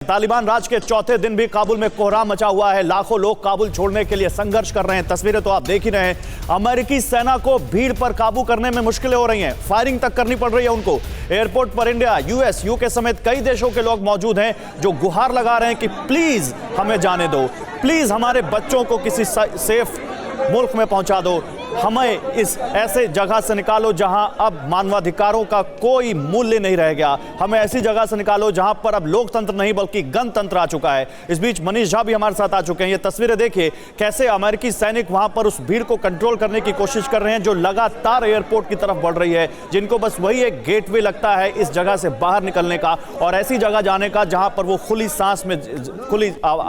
तालिबान राज के चौथे दिन भी काबुल में कोहराम मचा हुआ है। लाखों लोग काबुल छोड़ने के लिए संघर्ष कर रहे हैं। तस्वीरें तो आप देख ही रहे हैं। अमेरिकी सेना को भीड़ पर काबू करने में मुश्किलें हो रही हैं। फायरिंग तक करनी पड़ रही है उनको। एयरपोर्ट पर इंडिया, यूएस, यूके समेत कई देशों के लोग मौजूद हैं जो गुहार लगा रहे हैं कि प्लीज हमें जाने दो, प्लीज हमारे बच्चों को किसी सेफ मुल्क में पहुंचा दो, हमें इस ऐसे जगह से निकालो जहां अब मानवाधिकारों का कोई मूल्य नहीं रह गया, हमें ऐसी जगह से निकालो जहां पर अब लोकतंत्र नहीं बल्कि गणतंत्र आ चुका है। इस बीच मनीष झा भी हमारे साथ आ चुके हैं। ये तस्वीरें देखिए कैसे अमेरिकी सैनिक वहां पर उस भीड़ को कंट्रोल करने की कोशिश कर रहे हैं जो लगातार एयरपोर्ट की तरफ बढ़ रही है, जिनको बस वही एक गेटवे लगता है इस जगह से बाहर निकलने का और ऐसी जगह जाने का जहां पर वो खुली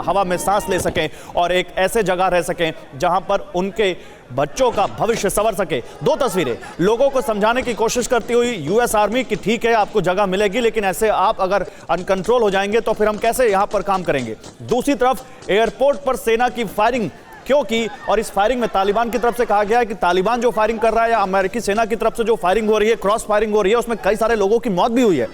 हवा में सांस ले सकें और एक ऐसे जगह रह सकें जहां पर उनके बच्चों का भविष्य संवर सके। दो तस्वीरें लोगों को समझाने की कोशिश करती हुई यूएस आर्मी की, ठीक है आपको जगह मिलेगी लेकिन ऐसे आप अगर अनकंट्रोल हो जाएंगे तो फिर हम कैसे यहां पर काम करेंगे। दूसरी तरफ एयरपोर्ट पर सेना की फायरिंग क्यों की, और इस फायरिंग में तालिबान की तरफ से कहा गया है कि तालिबान जो फायरिंग कर रहा है या अमेरिकी सेना की तरफ से जो फायरिंग हो रही है, क्रॉस फायरिंग हो रही है, उसमें कई सारे लोगों की मौत भी हुई है।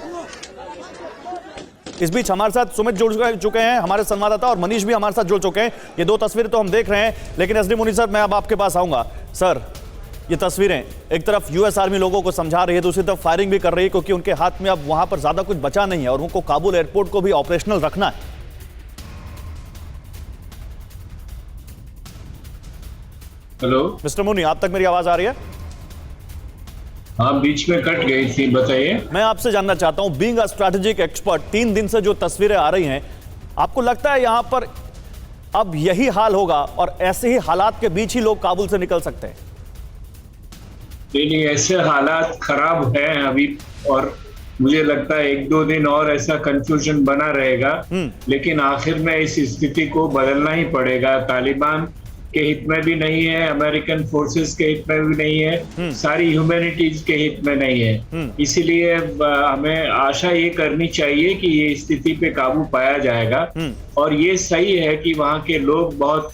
इस बीच हमारे साथ सुमित जुड़ चुके हैं, हमारे संवाददाता, और मनीष भी हमारे साथ जुड़ चुके हैं। ये दो तस्वीरें तो हम देख रहे हैं, लेकिन एसडी मुनीष सर मैं अब आपके पास आऊंगा। सर, ये तस्वीरें एक तरफ यूएस आर्मी लोगों को समझा रही है, दूसरी तरफ फायरिंग भी कर रही है क्योंकि उनके हाथ में अब वहां पर ज्यादा कुछ बचा नहीं है और उनको काबुल एयरपोर्ट को भी ऑपरेशनल रखना है। हेलो मिस्टर मुनी, आप तक मेरी आवाज आ रही है? हाँ, बीच में कट गई थी, बताइए। मैं आपसे जानना चाहता हूं, बीइंग अ स्ट्रैटेजिक एक्सपर्ट, 3 दिन से जो तस्वीरें आ रही हैं, आपको लगता है यहां पर अब यही हाल होगा और ऐसे ही हालात के बीच ही लोग काबुल से निकल सकते हैं? नहीं, ऐसे हालात खराब हैं अभी और मुझे लगता है 1-2 दिन और ऐसा कंफ्यूजन बना रहेगा, लेकिन आखिर में इस स्थिति को बदलना ही पड़ेगा। तालिबान के हित में भी नहीं है, अमेरिकन फोर्सेस के हित में भी नहीं है, सारी ह्यूमैनिटीज के हित में नहीं है। इसीलिए हमें आशा ये करनी चाहिए कि ये स्थिति पे काबू पाया जाएगा। और ये सही है कि वहाँ के लोग बहुत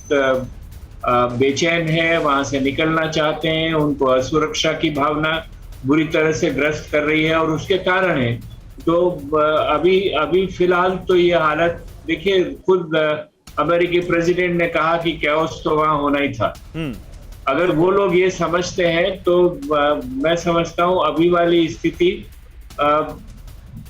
बेचैन है, वहां से निकलना चाहते हैं, उनको असुरक्षा की भावना बुरी तरह से ग्रस्त कर रही है और उसके कारण है। तो अभी फिलहाल तो ये हालत देखिए, खुद अमेरिकी प्रेसिडेंट ने कहा कि कैओस तो वहां होना ही था। अगर वो लोग ये समझते हैं तो मैं समझता हूं अभी वाली स्थिति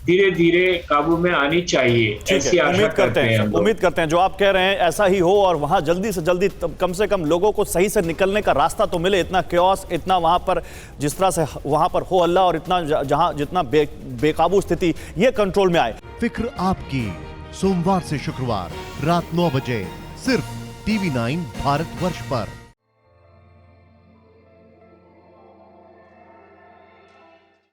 धीरे धीरे काबू में आनी चाहिए, ऐसी आशा करते हैं। उम्मीद करते हैं जो आप कह रहे हैं ऐसा ही हो और वहां जल्दी से जल्दी कम से कम लोगों को सही से निकलने का रास्ता तो मिले। इतना कैओस, इतना वहां पर जिस तरह से वहां पर हो हल्ला और इतना जहां जितना बेकाबू स्थिति, ये कंट्रोल में आए। फिक्र आपकी, सोमवार से शुक्रवार रात 9 बजे सिर्फ TV9 भारतवर्ष पर।